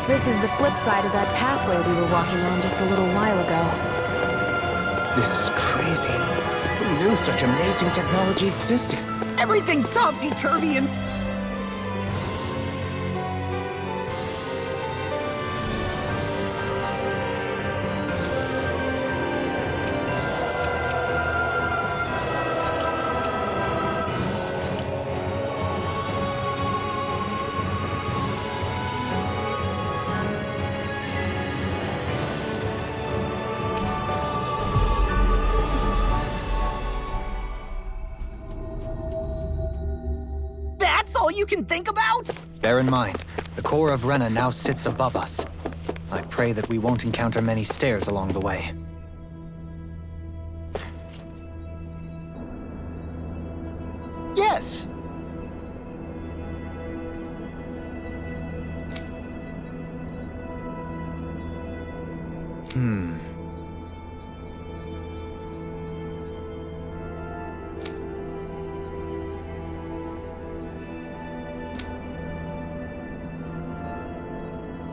guess this is the flip side of that pathway we were walking on just a little while ago. This is crazy. Who knew such amazing technology existed? Everything's topsy-turvy and... That's all you can think about? Bear in mind, the core of Rena now sits above us. I pray that we won't encounter many stairs along the way. Yes.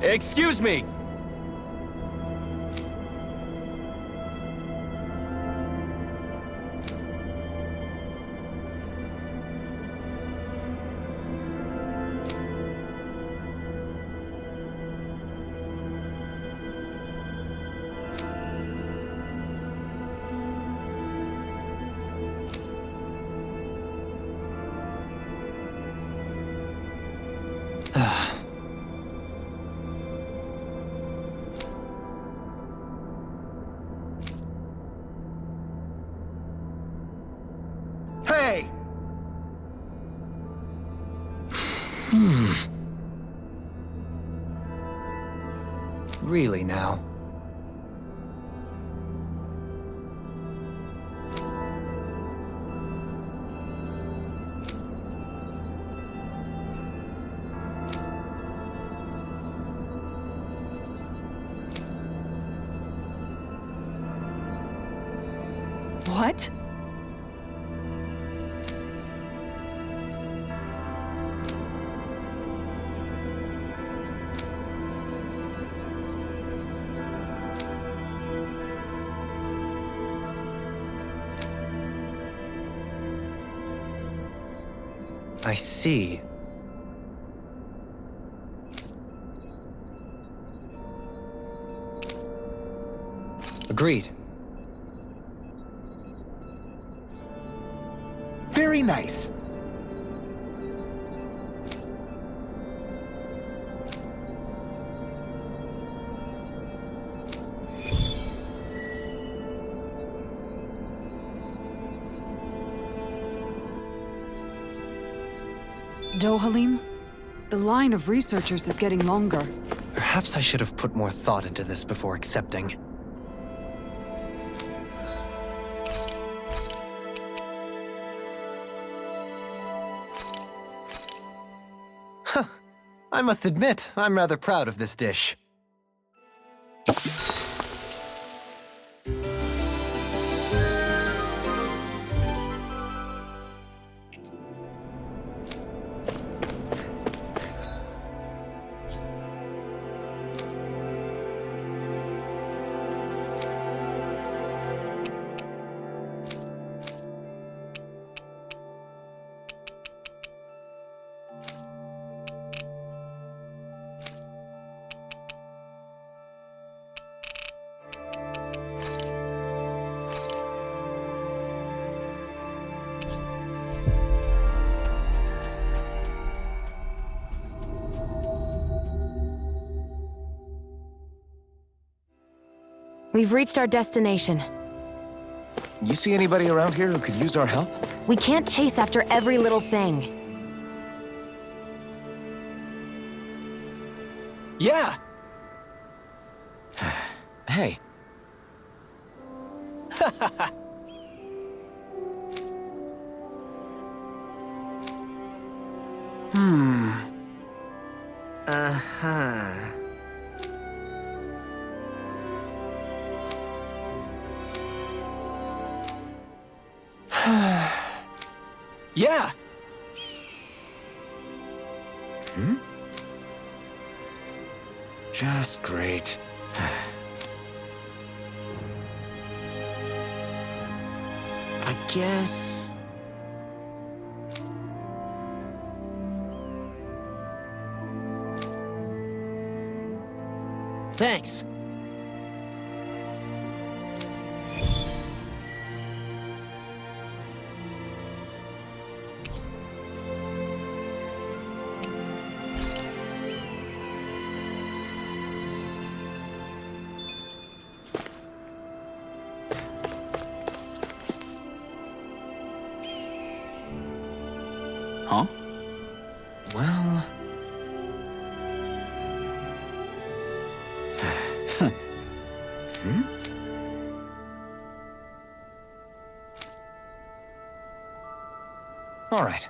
Excuse me! Hey! Really now? What? I see. Agreed. Very nice. Dohalim? The line of researchers is getting longer. Perhaps I should have put more thought into this before accepting. Huh. I must admit, I'm rather proud of this dish. We've reached our destination. You see anybody around here who could use our help? We can't chase after every little thing. Yeah! Hey. Uh-huh. Yeah! Just great. I guess... Thanks. Huh? Well... Hmm? All right.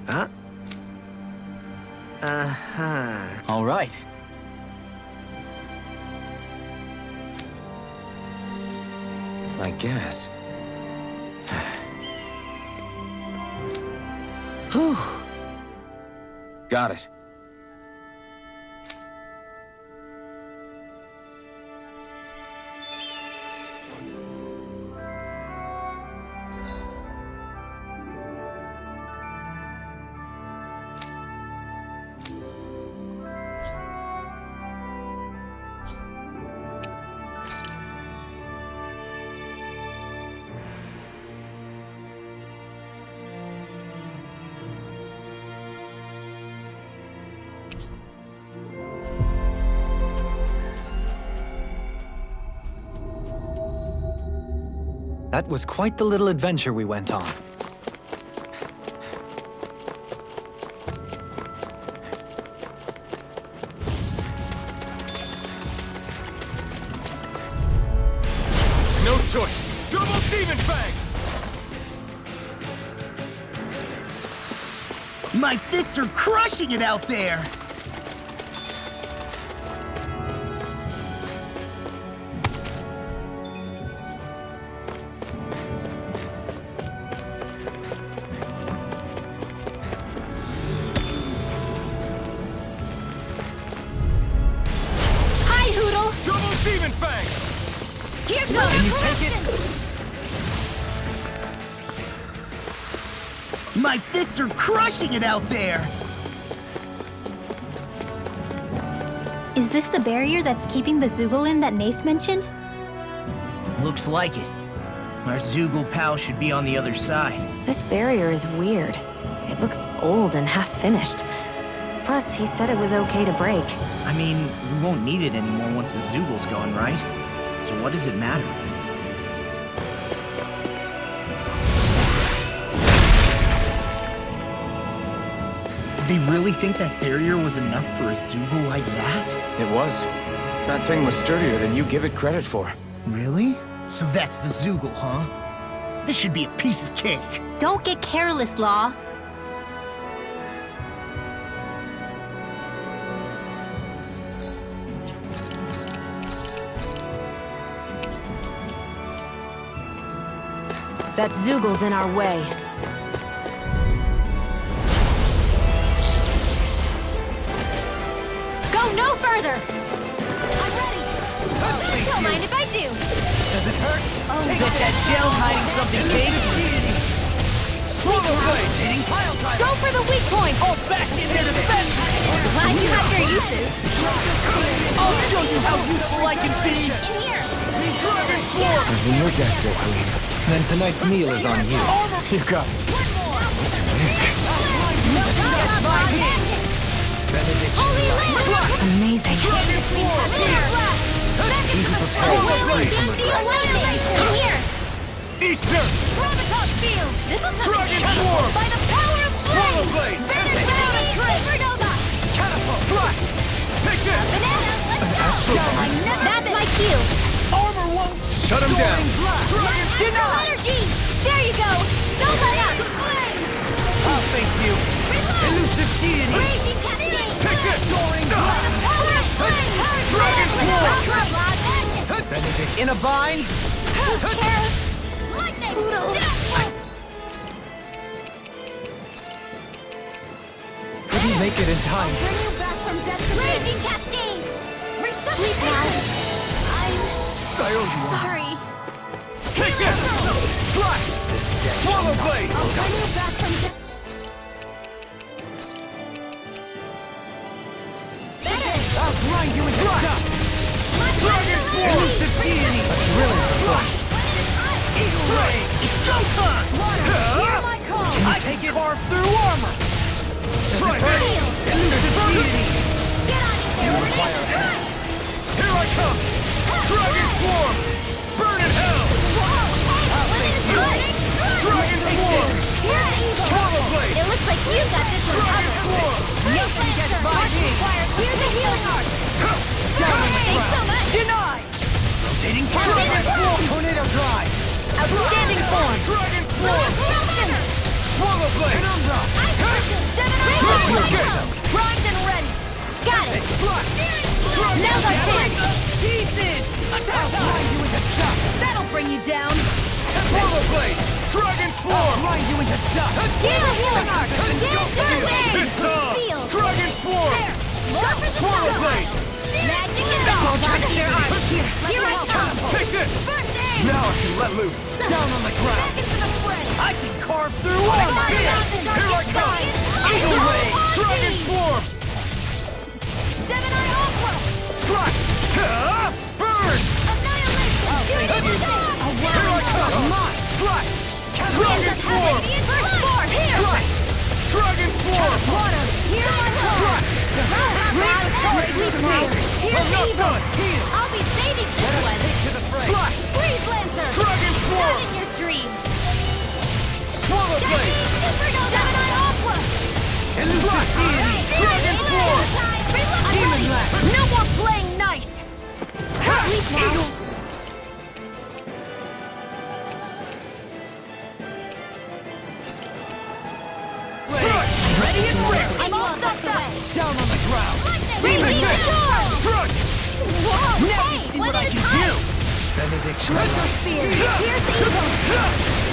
Huh? Uh-huh. All right. I guess. Whew. Got it. That was quite the little adventure we went on. No choice. Double Demon Fang! My fists are crushing it out there! Hi, Hoodle! Double Demon Fang! Here goes! Can you take it? My fists are crushing it out there! Is this the barrier that's keeping the Zoogle in that Nath mentioned? Looks like it. Our Zoogle pal should be on the other side. This barrier is weird. It looks old and half-finished. Plus, he said it was okay to break. I mean, we won't need it anymore once the Zoogle's gone, right? So what does it matter? Did they really think that barrier was enough for a Zoogle like that? It was. That thing was sturdier than you give it credit for. Really? So that's the Zoogle, huh? This should be a piece of cake. Don't get careless, Law. That Zoogle's in our way. Go no further! I'm ready! Don't mind if I do! Does it hurt? Oh, Bet that shell hiding something big. Swallow Blade! Go for the weak point! All back into the fence! Glad you have your uses. I'll show you how useful I can be! In here! Dragon Swarm! In your deck, Queen. Then tonight's meal is on you. You got it. Holy land! Amazing. Dragon Swarm! In here! Eater! Robocop field! This'll come Dragon in handy. Swarm! By the power of Swallow flame! Blade! Banner down a Supernova! Catapult! Fly! Take this! Banana, let's go! That's my cue! Armor won't shut him down! Dragon Astral energy! There you go! Don't let up! I'll face you! Elusive deity! Crazy cascade! Take this! By the power of flame! Dragon Swarm! Benedict in a bind? Who cares? Lightning! Good make it in time. Bring you back from death. Raging Cascade! Resuscitation! I'm I owe you one. sorry. Take this! Slash! Swallow blade! I'll bring you back from death. I'll grind you into dust! Dragon form! Elusive deity! Brilliant. Eagle ray! It's showtime! Hear my call! I can carve through armor! Try this! Elusive deity! Get on you, Here I come! Dragon form! Burn in hell! Dragon form! Swallow blade! It looks like you got this one Dragon covered. form! Nothing gets by me. Here's the healing art. Thanks so much. Denied! Rotating Dragon form! Tornado drive. Outstanding form. Dragon form! Swallow blade! Primed and ready. Got it. Dragon Now's our chance. Pieces! Attack! That'll bring you down. Swallow blade! Dragon form! Grind you into dust. Here's the healing art. It's on! Dragon form! Swallow blade! Magic is all. Here I come. Take this! First aid. Now I can let loose! Down on the ground! Back into the fray. I can carve through armor! Here I come! Eagle ray! Dragon form! Gemini Aqua. Slash! Burn! Annihilation. Here I come! Slash! Dragon form! First form. Here. Slash! Dragon form! Water. Here I come. Read the charge. Here's I'm not evil. done! I'll be saving this one. Slash! Freeze Lancer. Dragon Not form! in your dreams. Swallow blade! Gemini Aqua. Slash! Dragon form! Demon Blast. No more playing nice. Sleep now. Strike! Ready and ready! I'm all stuffed up. Down on the ground! Demon Demon Blast! Charge. Strike! Whoa, Now hey, you see one what at I a can time. do! Benediction. Retro Spear. Here's the evil.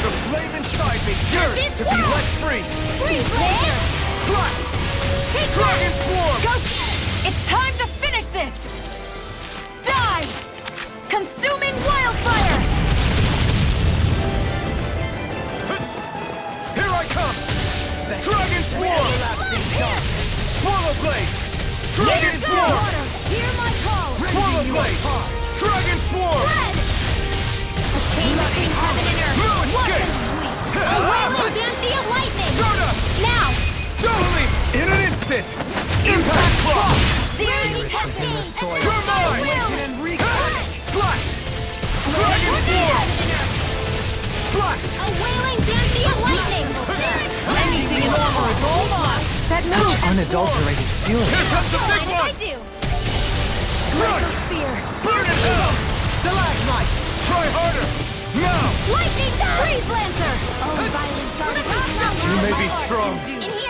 The flame inside me yearns to be let free! Freeze Lancer. Slash! Take Dragon that. form! Go. It's time to finish this. Die. Consuming wildfire. Here I come! Dragon form! Swallow blade! Dragon form! Hear my call. Swallow blade! Dragon form! Red. A chain between heaven and earth. Ruin What escape! can we? A wailing banshee of lightning. Soda! Now. Totally! In an instant! Impact block! Searing cascade. You're mine! Will. Slash! Dragon form! Slash! A wailing banshee of lightning. Anything in armor is all mine! That Such unadulterated feeling. Here comes the big I one! do. Run! Spear. Burn in hell! Stalagmite. Try harder! Now! Lightning Freeze Lancer. Oh, violent dark. You may be strong,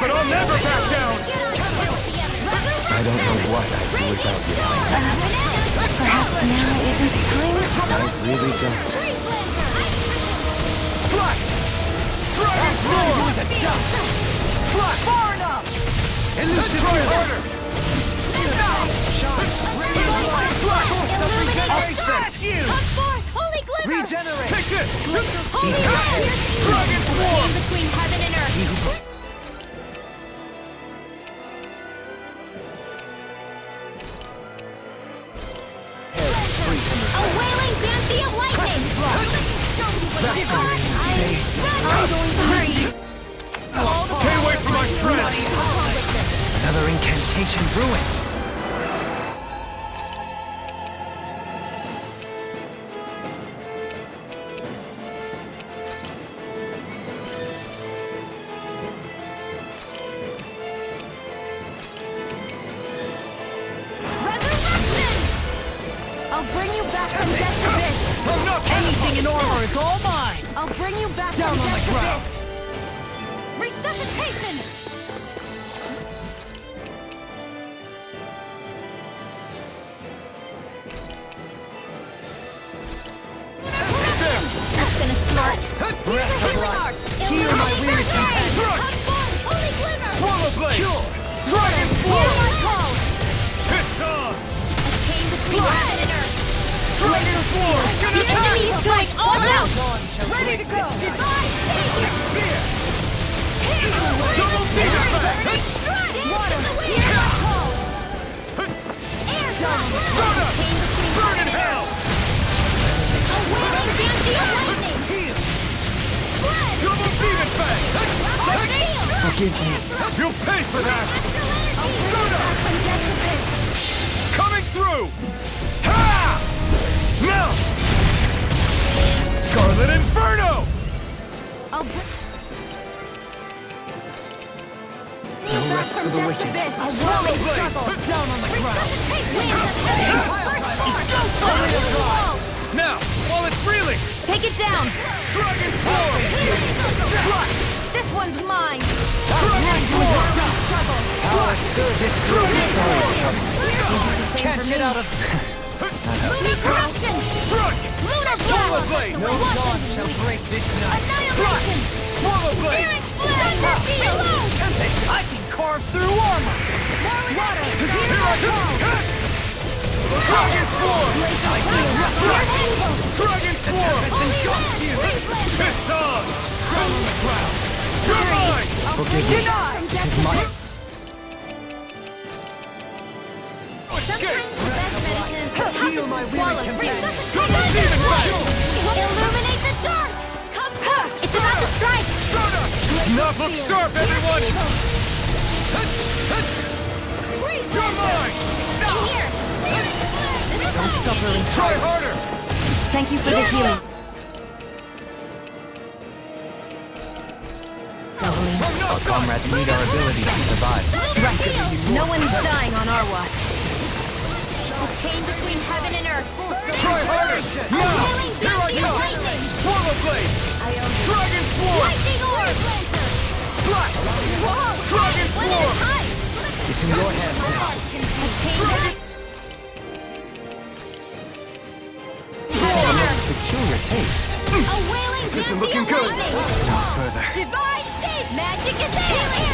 but I'll never back down! I don't know what I'd do without you. Perhaps now isn't the time? I really don't. Slash! Dragon form! Slash! Far enough! Elusive try harder! Smash you! Come forth, holy glimmer! Regenerate. Take this! Holy red! Dragon form! Between heaven and earth. A wailing banshee of lightning! I'm going to hurt you. Stay away from my friends! Another incantation ruined. Resurrection! I'll bring you back from death's abyss. I'm not Anything in armor is all mine! I'll bring you back Down from on the death's ground. abyss. Resuscitation! That's been a smart. Breath of life! Heal my weary Strike! Holy glimmer! Swallow blade! Dragon Ready to go! Divine Savior! Double feeder back! Water! Here I call! Air shot! Burn in hell! A wailing banshee of lightning! Blood! Double demon fang! Forgive me. You'll pay for that! Coming through! Ha! Now! Scarlet Inferno! No rest for the wicked. A whirling struggle! Down on the ground! Now, while it's reeling! Take it down! Dragon Form! This one's mine! Dragon Form! Can't get out of... Lunar corruption! Struck! Lunar Swallow blast! Blade! No dawn shall break this night. Annihilation! Swallow Blade! Searing Thunder Field! I can carve through armor. Water! Here I come! Dragon Form! Dragon Form! It's on! You're mine! Forgive me. This is my... Sometimes the best medicine is to Heal my weary companion. Double demon fang! illuminate the dark! Come back! It's about to strike! Now look sharp, everyone! You're mine! Here! Don't suffer in Try harder! Thank you for the healing. Our comrades need our ability to survive. No one's dying on our watch. The chain between heaven and earth! Try harder! Now! Wailing Here I banshee of come! lightning! Swallow Blade! Dragon Swarm! Lightning orb! Slap! Dragon Swarm! It's in your hands now. Peculiar taste. A wailing This isn't banshee looking of good. lightning! No further. Divine save! Magic is healing!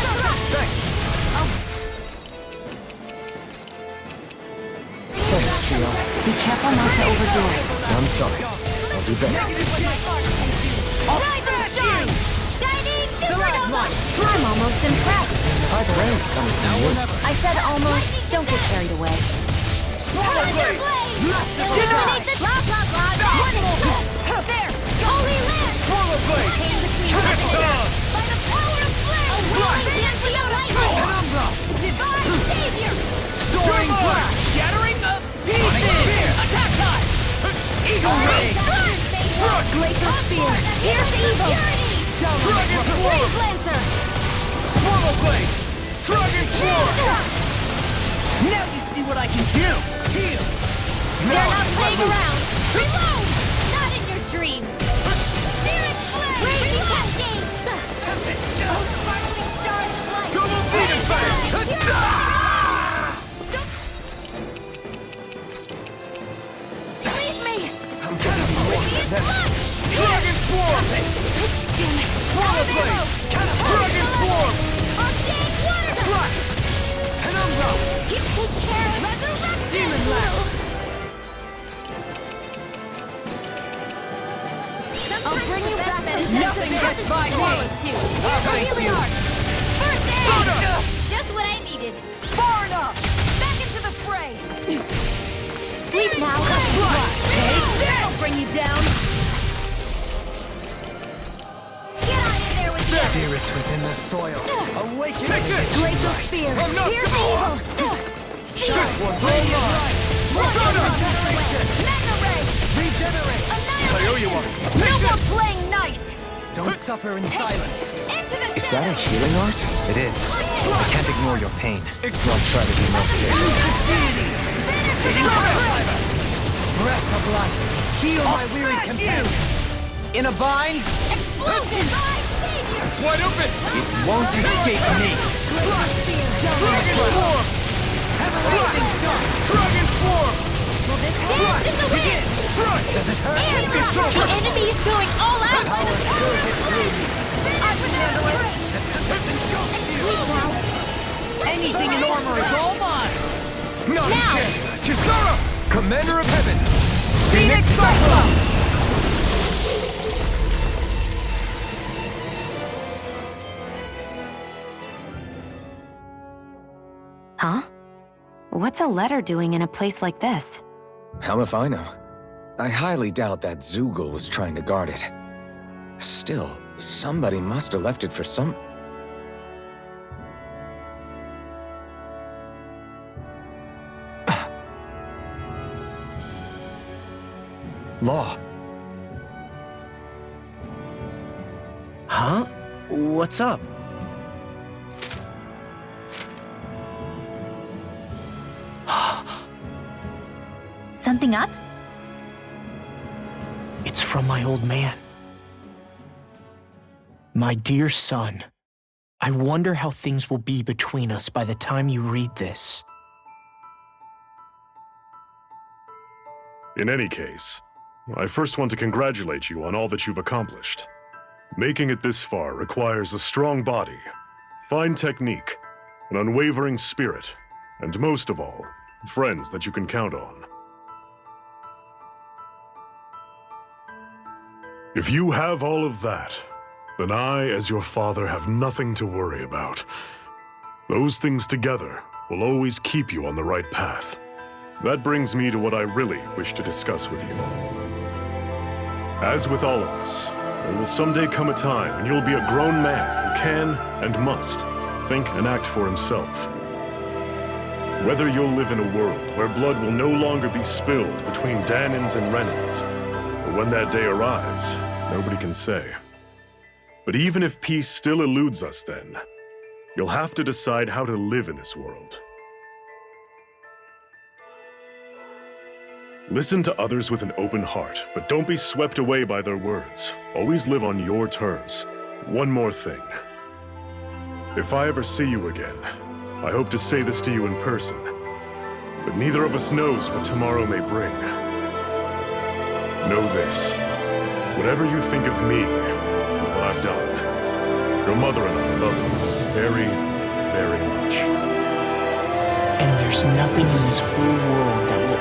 Thanks, Shion. Be careful not to overdo it. I'm sorry. I'll do better. Rise and shine! Shining supernova! I'm almost impressed. Hard rain's coming from you. I said almost. Don't get carried away. Thunder blade! Illuminate the blah blah blah! One more! There! Holy land! Swallow Blade! Chain between It's heaven and on! earth! By the power of flame! A wailing banshee of lightning! Divine savior! Soaring blast! Shattering the pieces! Attack time! Eagle Ray! Glacier spear! Here's evil! Dragon Swarm! Brave Lancer! Swallow Blade! Dragon Swarm! Now you see what I can do! Heal! They're not playing around! Reload! Not in your dreams! Spirit flame! Raging cascade! Sparkling stars of light! Double demon fang! Leave me! I'm gonna be more than that. Dragon Swarm! Swallow Blade! Dragon Swarm! Arcane water! Penumbra! Take care of resurrection! Demon Laugh! I'll bring you back that Nothing gets by me. Healing art! First aid! Soda! Just what I needed! Far enough! Back into the fray! Sleep now! That'll bring you down! Get out of there with you! Spirits within the soil. Awaken. Take this! Glacier spear! I'm not Here's gonna- evil! This one's all mine! Soda! Mega ray! Regenerate. I owe you one! No more playing nice! Don't suffer in silence. Into the Is that a healing art? It is. I can't ignore your pain. I'll try to be more careful. Breath of life. Heal my weary companion. In a bind, explosion! My savior! It's wide open! it won't escape me. Dragon Swarm! Dragon Swarm! Dance in the wind! Strike! Air drop! The enemy is going all out! I can handle it! Sleep now! Anything in armor is all mine! Not a Now! chance! Kisara! Commander of Heaven! Phoenix Cyclone! What's a letter doing in a place like this? Hell if I know. I highly doubt that Zoogle was trying to guard it. Still, somebody must have left it for some... Law. Huh? What's up? Something up? It's from my old man. My dear son, I wonder how things will be between us by the time you read this. In any case, I first want to congratulate you on all that you've accomplished. Making it this far requires a strong body, fine technique, an unwavering spirit, and most of all, friends that you can count on. If you have all of that, then I, as your father, have nothing to worry about. Those things together will always keep you on the right path. That brings me to what I really wish to discuss with you. As with all of us, there will someday come a time when you'll be a grown man who can and must think and act for himself. Whether you'll live in a world where blood will no longer be spilled between Dahnans and Renans, or when that day arrives, nobody can say. But even if peace still eludes us then, you'll have to decide how to live in this world. Listen to others with an open heart, but don't be swept away by their words. Always live on your terms. One more thing. If I ever see you again, I hope to say this to you in person, but neither of us knows what tomorrow may bring. Know this. Whatever you think of me and what I've done, your mother and I love you very, very much. And there's nothing in this whole world that will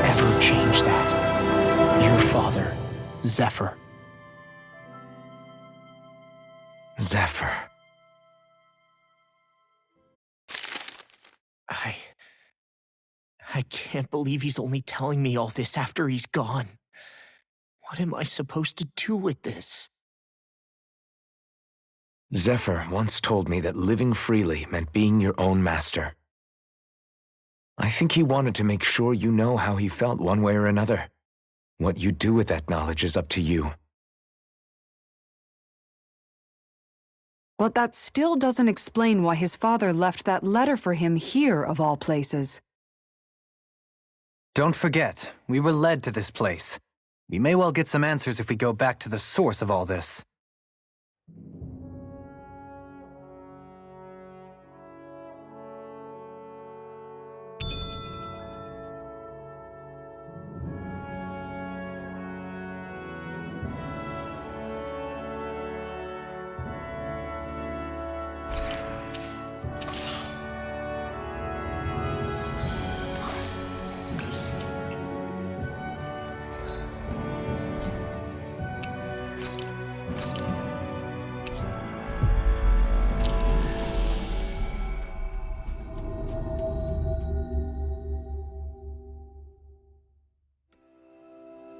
ever change that. Your father, Zephyr. Zephyr. I can't believe he's only telling me all this after he's gone. What am I supposed to do with this? Zephyr once told me that living freely meant being your own master. I think he wanted to make sure you know how he felt one way or another. What you do with that knowledge is up to you. But that still doesn't explain why his father left that letter for him here, of all places. Don't forget, we were led to this place. We may well get some answers if we go back to the source of all this.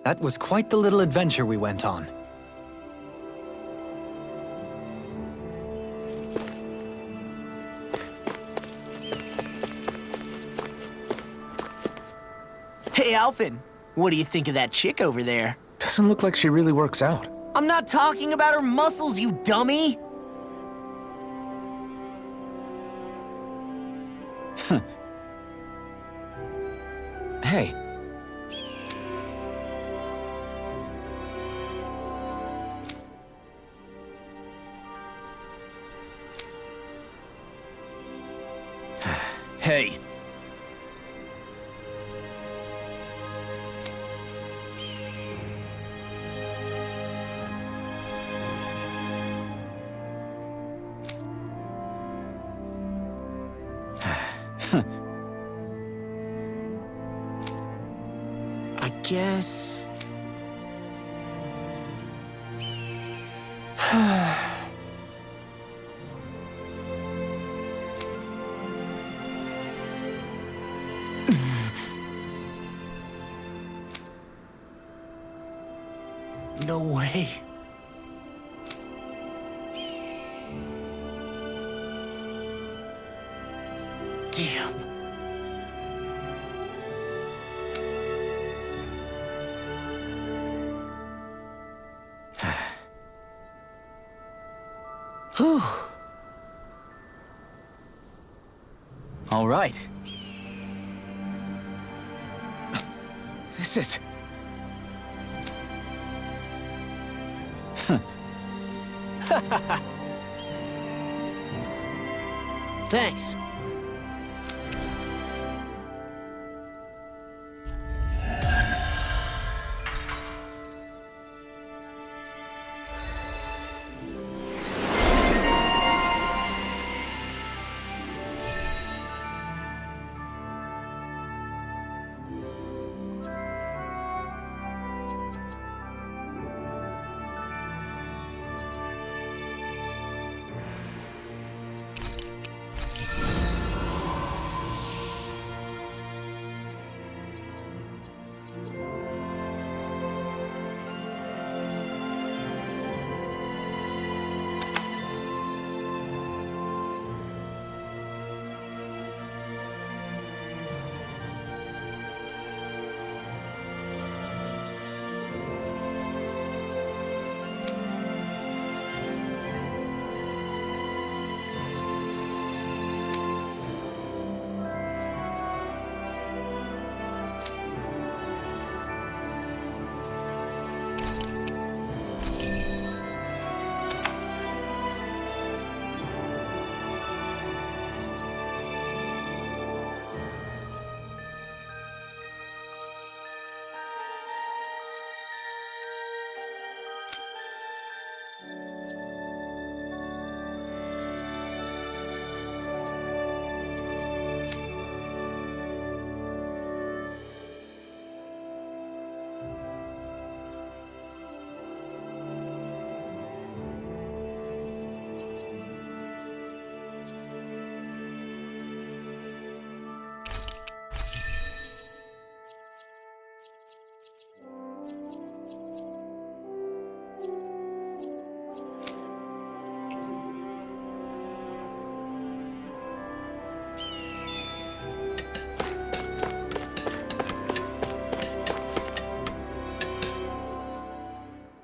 That was quite the little adventure we went on. Hey, Alphen, what do you think of that chick over there? Doesn't look like she really works out. I'm not talking about her muscles, you dummy! Hey. Hey. I guess... No way. Damn. Whew. All right. This is... Thanks.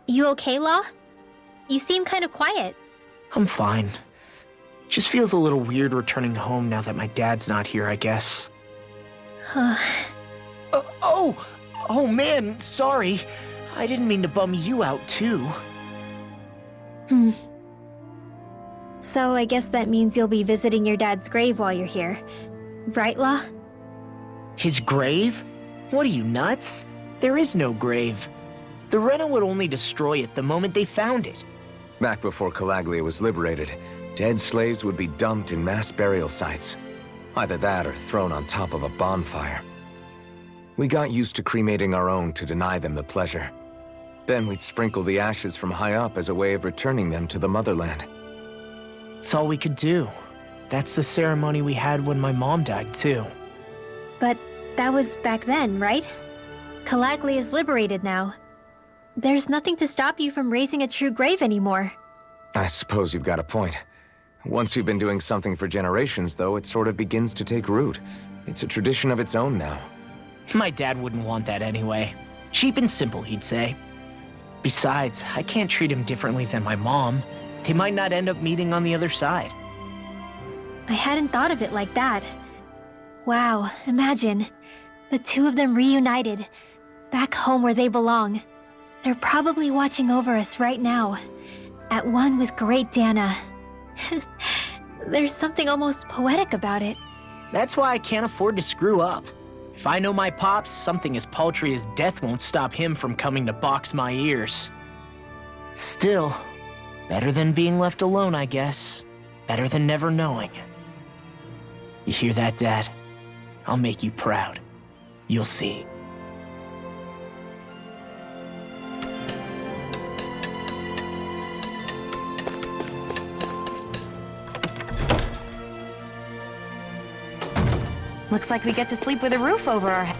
You okay, Law? You seem kind of quiet. I'm fine. Just feels a little weird returning home now that my dad's not here, I guess. Oh man, sorry. I didn't mean to bum you out too. So I guess that means you'll be visiting your dad's grave while you're here. Right, Law? His grave? What are you, nuts? There is no grave. The Rena would only destroy it the moment they found it. Back before Calaglia was liberated, dead slaves would be dumped in mass burial sites. Either that or thrown on top of a bonfire. We got used to cremating our own to deny them the pleasure. Then we'd sprinkle the ashes from high up as a way of returning them to the motherland. It's all we could do. That's the ceremony we had when my mom died, too. But that was back then, right? Calaglia is liberated now. There's nothing to stop you from raising a true grave anymore. I suppose you've got a point. Once you've been doing something for generations, though, it sort of begins to take root. It's a tradition of its own now. My dad wouldn't want that anyway. Cheap and simple, he'd say. Besides, I can't treat him differently than my mom. They might not end up meeting on the other side. I hadn't thought of it like that. Wow, imagine. The two of them reunited, back home where they belong. They're probably watching over us right now, at one with Great Dana. There's something almost poetic about it. That's why I can't afford to screw up. If I know my pops, something as paltry as death won't stop him from coming to box my ears. Still, better than being left alone, I guess. Better than never knowing. You hear that, Dad? I'll make you proud. You'll see. Looks like we get to sleep with a roof over our head.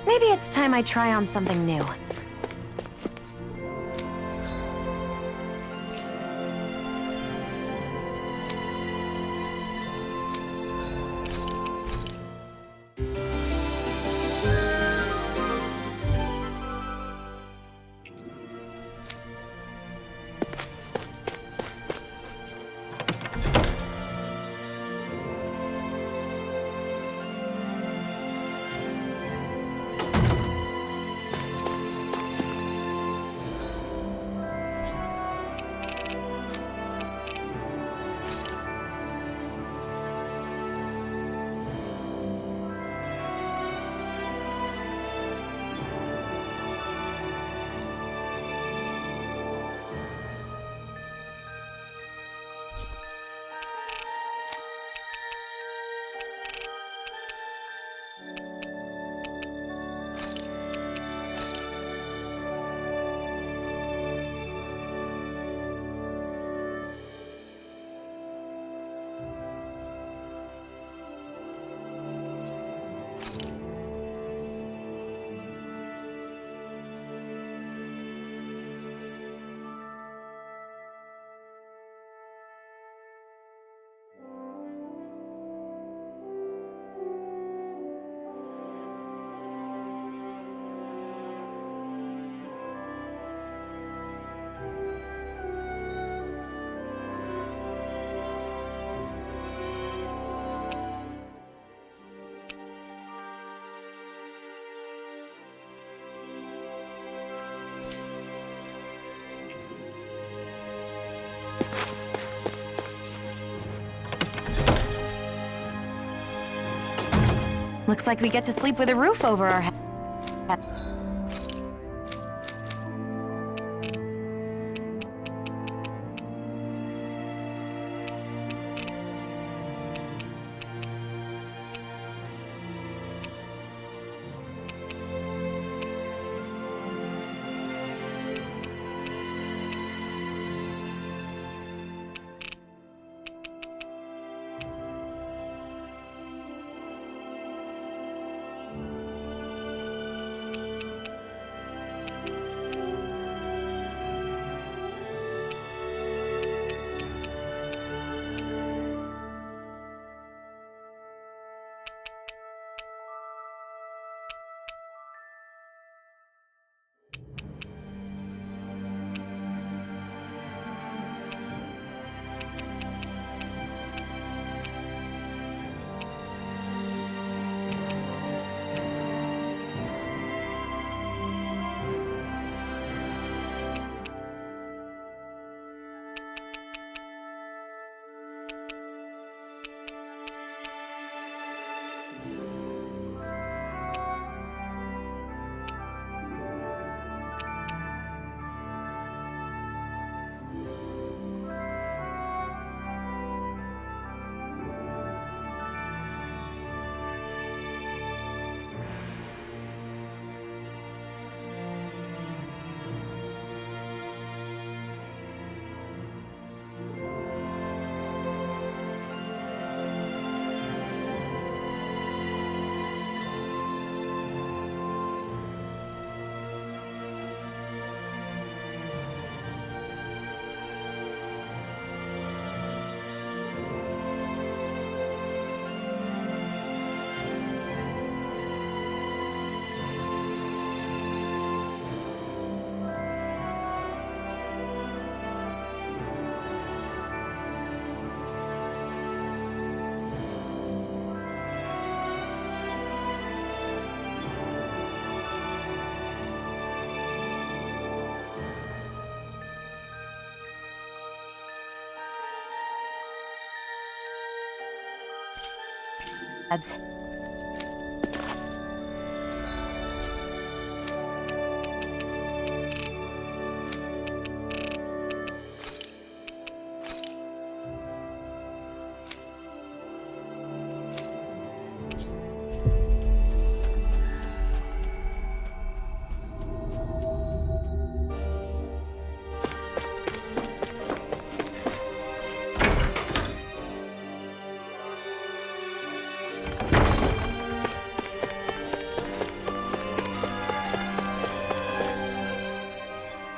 Maybe it's time I try on something new. Looks like we get to sleep with a roof over our heads.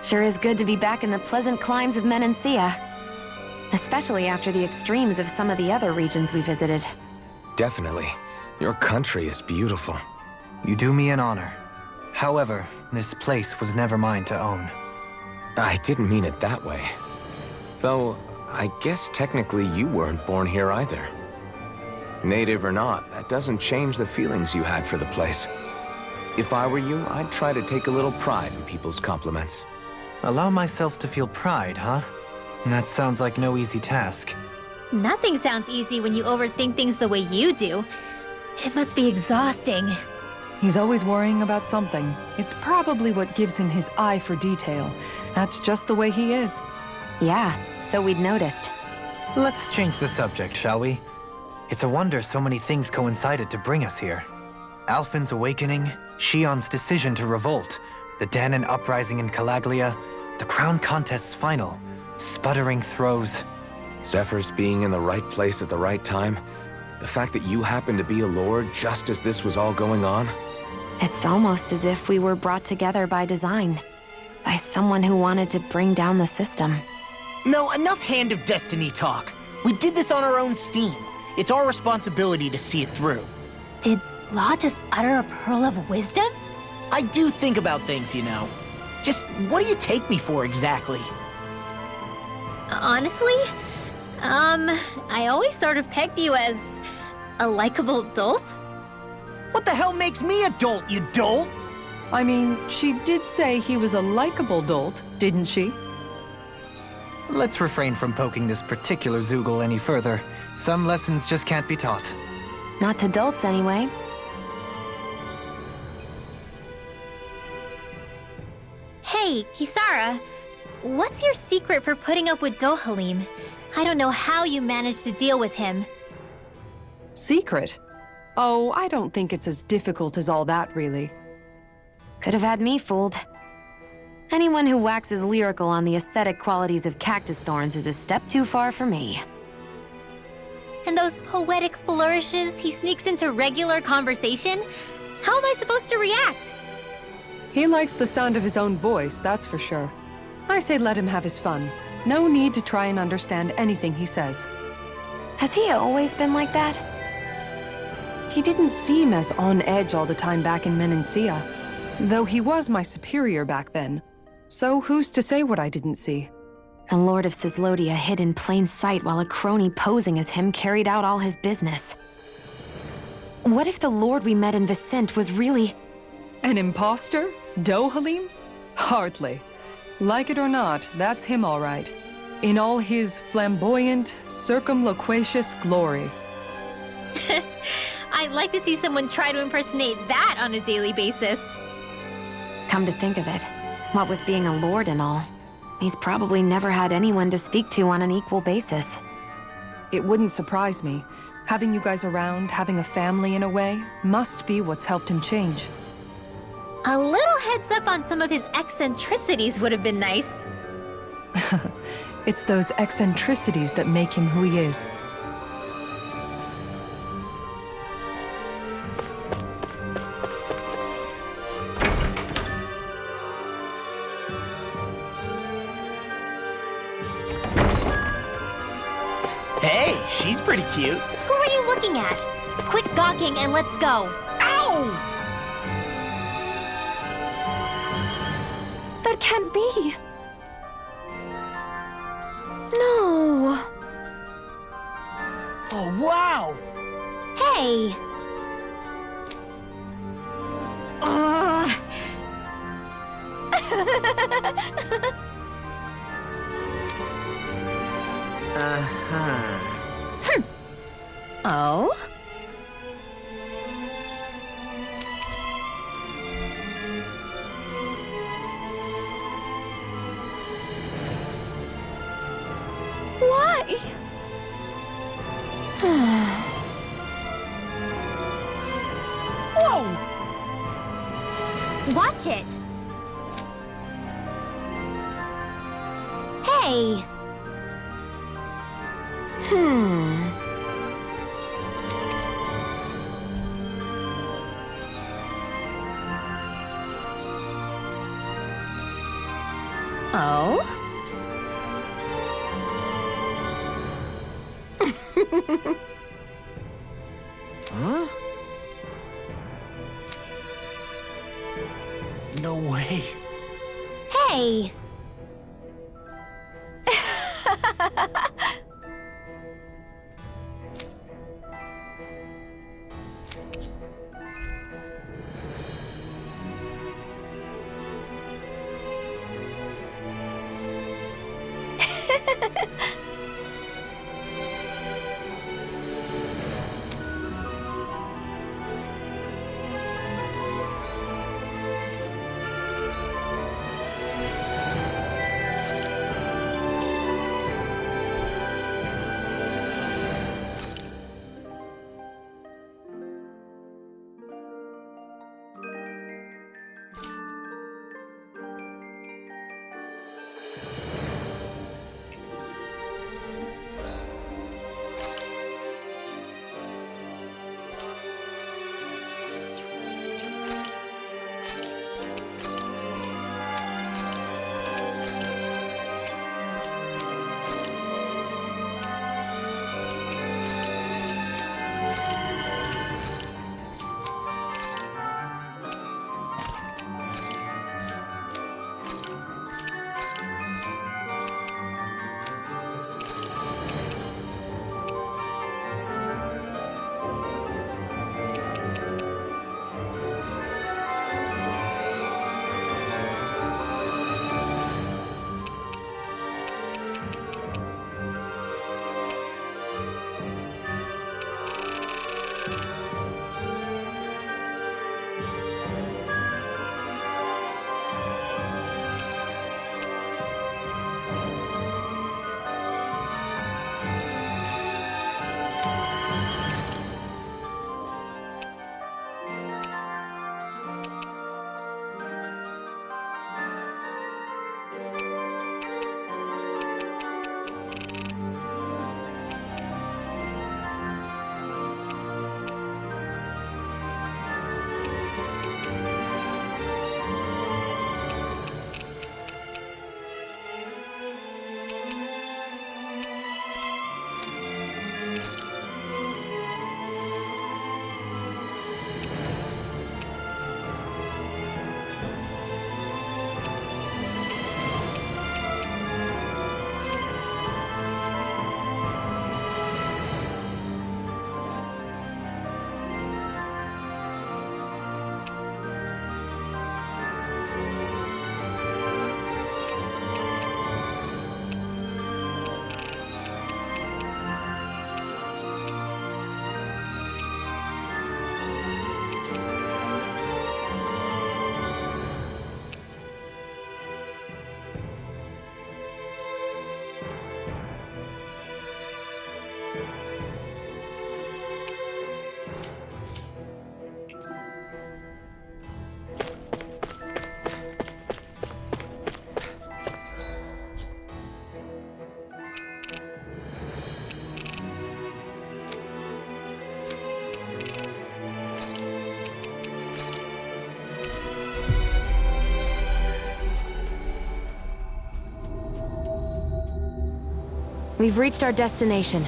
Sure is good to be back in the pleasant climes of Menancia. Especially after the extremes of some of the other regions we visited. Definitely. Your country is beautiful. You do me an honor. However, this place was never mine to own. I didn't mean it that way. Though, I guess technically you weren't born here either. Native or not, that doesn't change the feelings you had for the place. If I were you, I'd try to take a little pride in people's compliments. Allow myself to feel pride, huh? That sounds like no easy task. Nothing sounds easy when you overthink things the way you do. It must be exhausting. He's always worrying about something. It's probably what gives him his eye for detail. That's just the way he is. Yeah, so we'd noticed. Let's change the subject, shall we? It's a wonder so many things coincided to bring us here. Alphen's awakening, Shion's decision to revolt, the Danon uprising in Calaglia, the Crown Contest's final, sputtering throws. Zephyr's being in the right place at the right time, the fact that you happened to be a lord just as this was all going on. It's almost as if we were brought together by design. By someone who wanted to bring down the system. No, enough Hand of Destiny talk. We did this on our own steam. It's our responsibility to see it through. Did Law just utter a pearl of wisdom? I do think about things, you know. Just what do you take me for exactly? Honestly, I always sort of pegged you as a likable dolt. What the hell makes me a dolt, you dolt? I mean, she did say he was a likable dolt, didn't she? Let's refrain from poking this particular Zoogle any further. Some lessons just can't be taught. Not to dolts, anyway. Hey, Kisara, what's your secret for putting up with Dohalim? I don't know how you managed to deal with him. Secret? Oh, I don't think it's as difficult as all that, really. Could have had me fooled. Anyone who waxes lyrical on the aesthetic qualities of cactus thorns is a step too far for me. And those poetic flourishes he sneaks into regular conversation? How am I supposed to react? He likes the sound of his own voice, that's for sure. I say let him have his fun. No need to try and understand anything he says. Has he always been like that? He didn't seem as on edge all the time back in Menancia. Though he was my superior back then. So who's to say what I didn't see? The Lord of Cislodia hid in plain sight while a crony posing as him carried out all his business. What if the Lord we met in Vicente was really... An imposter? Dohalim? Hardly. Like it or not, that's him all right. In all his flamboyant, circumloquacious glory. I'd like to see someone try to impersonate that on a daily basis. Come to think of it, what with being a lord and all, he's probably never had anyone to speak to on an equal basis. It wouldn't surprise me. Having you guys around, having a family in a way, must be what's helped him change. A little heads up on some of his eccentricities would have been nice. It's those eccentricities that make him who he is. Hey, she's pretty cute. Who are you looking at? Quit gawking and let's go. Ow! That can't be. No. Oh, wow! Hey! Uh-huh. Oh? Hey! Oh? Huh? No way. Hey! We've reached our destination.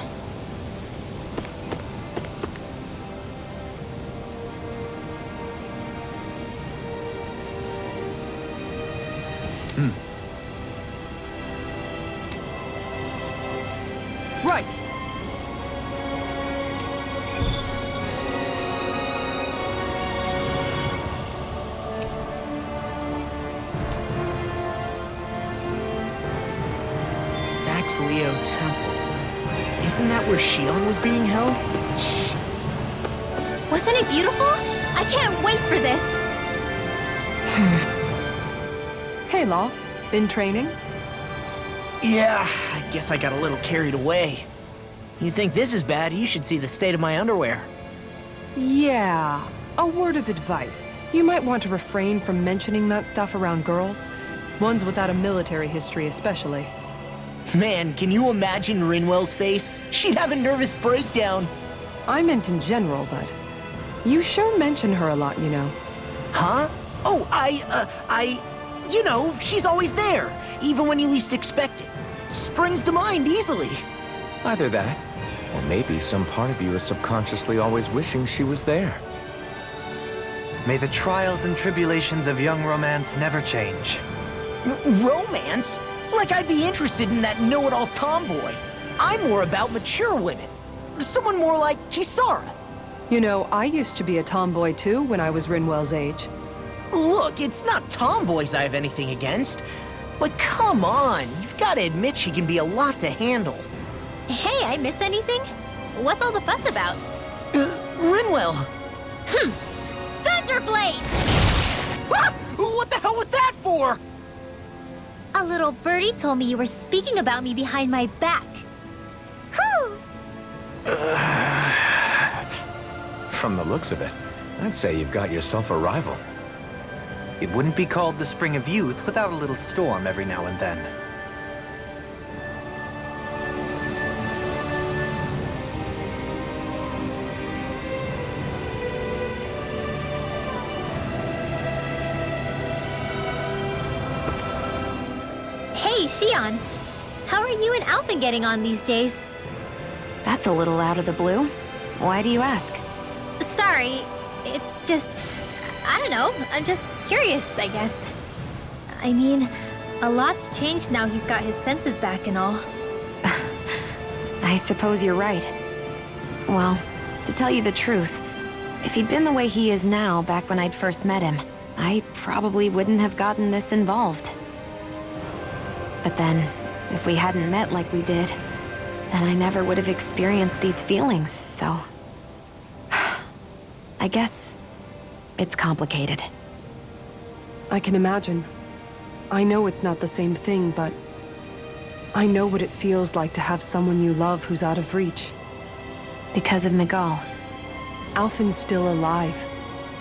Right. Saxleo Temple. Isn't that where Shion was being held? Shh! Wasn't it beautiful? I can't wait for this! Hey, Law. Been training? Yeah, I guess I got a little carried away. You think this is bad, you should see the state of my underwear. Yeah. A word of advice. You might want to refrain from mentioning that stuff around girls. Ones without a military history especially. Man, can you imagine Rinwell's face? She'd have a nervous breakdown. I meant in general, but you sure mention her a lot, you know. Huh? Oh, you know, she's always there, even when you least expect it. Springs to mind easily. Either that, or maybe some part of you is subconsciously always wishing she was there. May the trials and tribulations of young romance never change. Romance? Like I'd be interested in that know-it-all tomboy. I'm more about mature women. Someone more like Kisara. You know, I used to be a tomboy too when I was Rinwell's age. Look, it's not tomboys I have anything against. But come on, you've got to admit she can be a lot to handle. Hey, I miss anything? What's all the fuss about? Rinwell. Thunderblade! Ah! What the hell was that for? A little birdie told me you were speaking about me behind my back. Whew! From the looks of it, I'd say you've got yourself a rival. It wouldn't be called the Spring of Youth without a little storm every now and then. Hey, Shion. How are you and Alphen getting on these days? That's a little out of the blue. Why do you ask? Sorry, it's just... I don't know, I'm just curious, I guess. I mean, a lot's changed now he's got his senses back and all. I suppose you're right. Well, to tell you the truth, if he'd been the way he is now back when I'd first met him, I probably wouldn't have gotten this involved. But then, if we hadn't met like we did, then I never would have experienced these feelings, so... I guess it's complicated. I can imagine. I know it's not the same thing, but I know what it feels like to have someone you love who's out of reach. Because of Miguel. Alphen's still alive.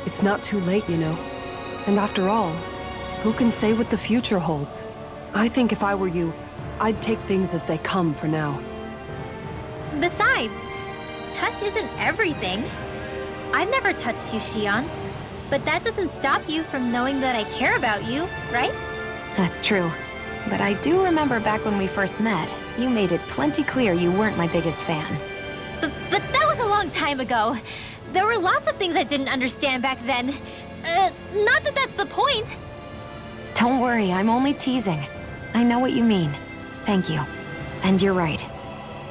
It's not too late, you know. And after all, who can say what the future holds? I think if I were you, I'd take things as they come for now. Besides, touch isn't everything. I've never touched you, Shion. But that doesn't stop you from knowing that I care about you, right? That's true. But I do remember back when we first met, you made it plenty clear you weren't my biggest fan. But that was a long time ago. There were lots of things I didn't understand back then. Not that that's the point. Don't worry, I'm only teasing. I know what you mean. Thank you. And you're right.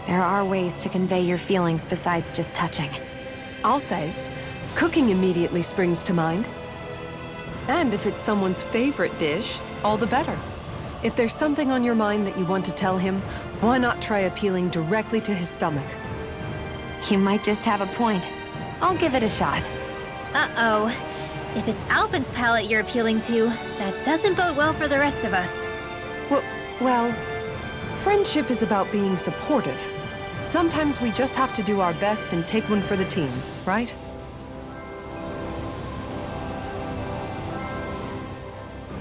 There are ways to convey your feelings besides just touching. I'll say, cooking immediately springs to mind. And if it's someone's favorite dish, all the better. If there's something on your mind that you want to tell him, why not try appealing directly to his stomach? You might just have a point. I'll give it a shot. Uh-oh. If it's Alphen's palate you're appealing to, that doesn't bode well for the rest of us. Well, friendship is about being supportive. Sometimes we just have to do our best and take one for the team, right?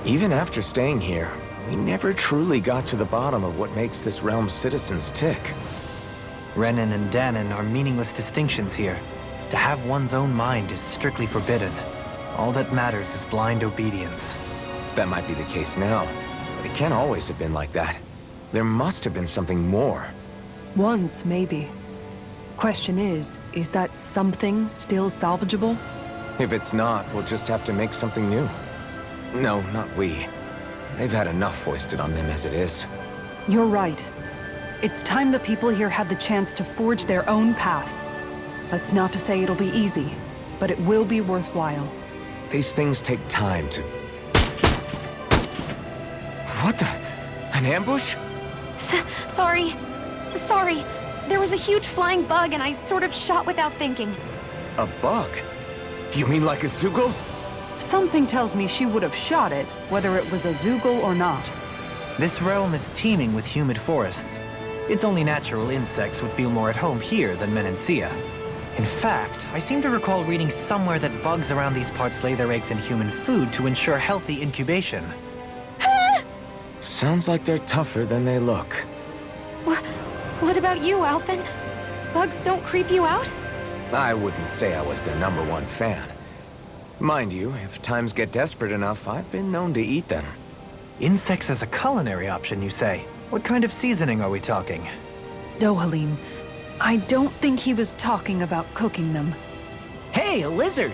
Even after staying here, we never truly got to the bottom of what makes this realm's citizens tick. Renan and Danon are meaningless distinctions here. To have one's own mind is strictly forbidden. All that matters is blind obedience. That might be the case now, but it can't always have been like that. There must have been something more. Once, maybe. Question is that something still salvageable? If it's not, we'll just have to make something new. No, not we. They've had enough foisted on them as it is. You're right. It's time the people here had the chance to forge their own path. That's not to say it'll be easy, but it will be worthwhile. These things take time to... What the... An ambush? Sorry. Sorry. There was a huge flying bug and I sort of shot without thinking. A bug? You mean like a Zoogle? Something tells me she would have shot it, whether it was a Zoogle or not. This realm is teeming with humid forests. It's only natural insects would feel more at home here than Menancia. In fact, I seem to recall reading somewhere that bugs around these parts lay their eggs in human food to ensure healthy incubation. Sounds like they're tougher than they look. What about you, Alphen? Bugs don't creep you out? I wouldn't say I was their #1 fan. Mind you, if times get desperate enough, I've been known to eat them. Insects as a culinary option, you say? What kind of seasoning are we talking? Dohalim, I don't think he was talking about cooking them. Hey, a lizard!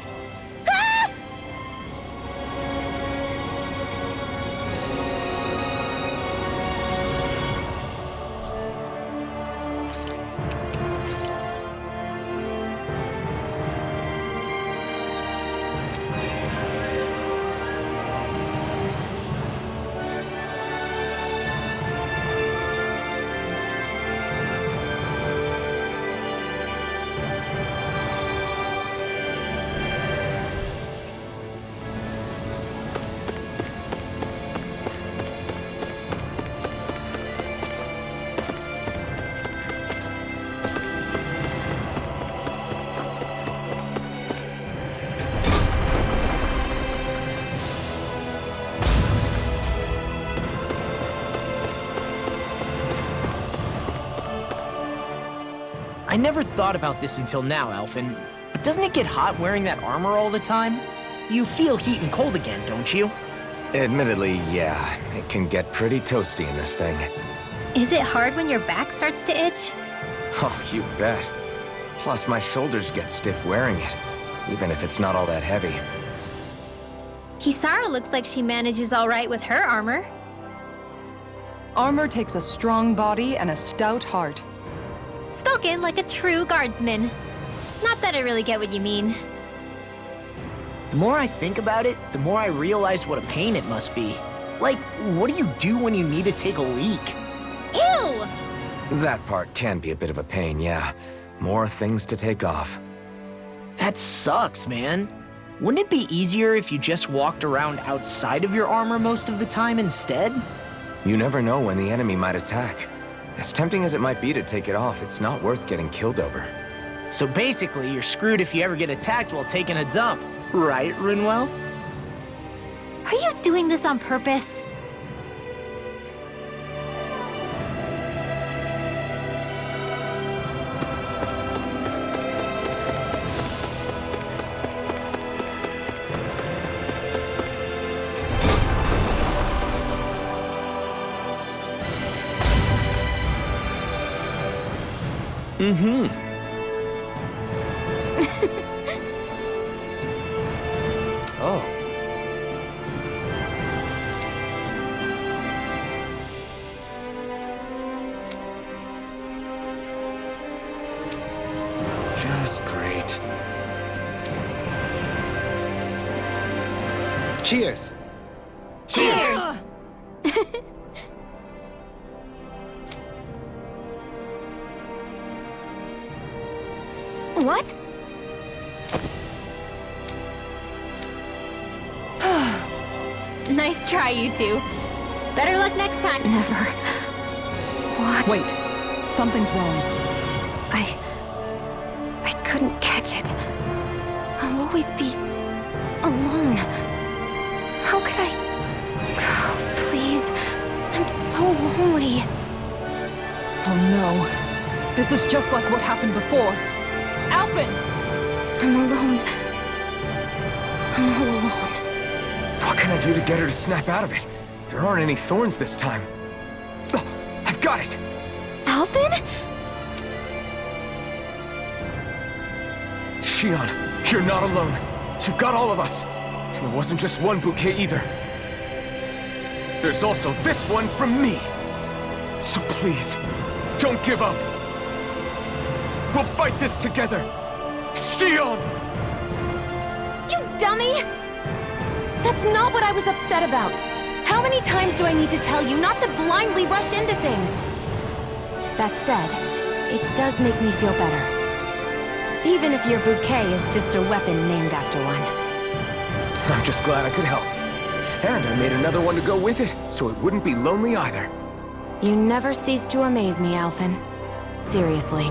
I never thought about this until now, Alphen, but doesn't it get hot wearing that armor all the time? You feel heat and cold again, don't you? Admittedly, yeah. It can get pretty toasty in this thing. Is it hard when your back starts to itch? Oh, you bet. Plus, my shoulders get stiff wearing it, even if it's not all that heavy. Kisara looks like she manages all right with her armor. Armor takes a strong body and a stout heart. Spoken like a true guardsman. Not that I really get what you mean. The more I think about it, the more I realize what a pain it must be. Like, what do you do when you need to take a leak? Ew! That part can be a bit of a pain, yeah. More things to take off. That sucks, man. Wouldn't it be easier if you just walked around outside of your armor most of the time instead? You never know when the enemy might attack. As tempting as it might be to take it off, it's not worth getting killed over. So basically, you're screwed if you ever get attacked while taking a dump. Right, Rinwell? Are you doing this on purpose? Mm-hmm. Oh. Just great. Cheers! Cheers! What? Nice try, you two. Better luck next time. Never. What? Wait, something's wrong. I couldn't catch it. I'll always be alone. How could I? Oh, please. I'm so lonely. Oh no. This is just like what happened before. Alphen! I'm alone. I'm all alone. What can I do to get her to snap out of it? There aren't any thorns this time. Oh, I've got it! Alphen? Shion, you're not alone. You've got all of us. And it wasn't just one bouquet either. There's also this one from me. So please, don't give up. We'll fight this together. Shion! You dummy! That's not what I was upset about. How many times do I need to tell you not to blindly rush into things? That said, it does make me feel better. Even if your bouquet is just a weapon named after one. I'm just glad I could help. And I made another one to go with it, so it wouldn't be lonely either. You never cease to amaze me, Alphen. Seriously.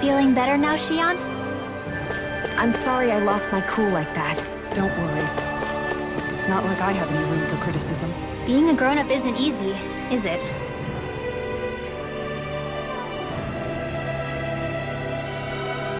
Feeling better now, Shion? I'm sorry I lost my cool like that. Don't worry. It's not like I have any room for criticism. Being a grown-up isn't easy, is it?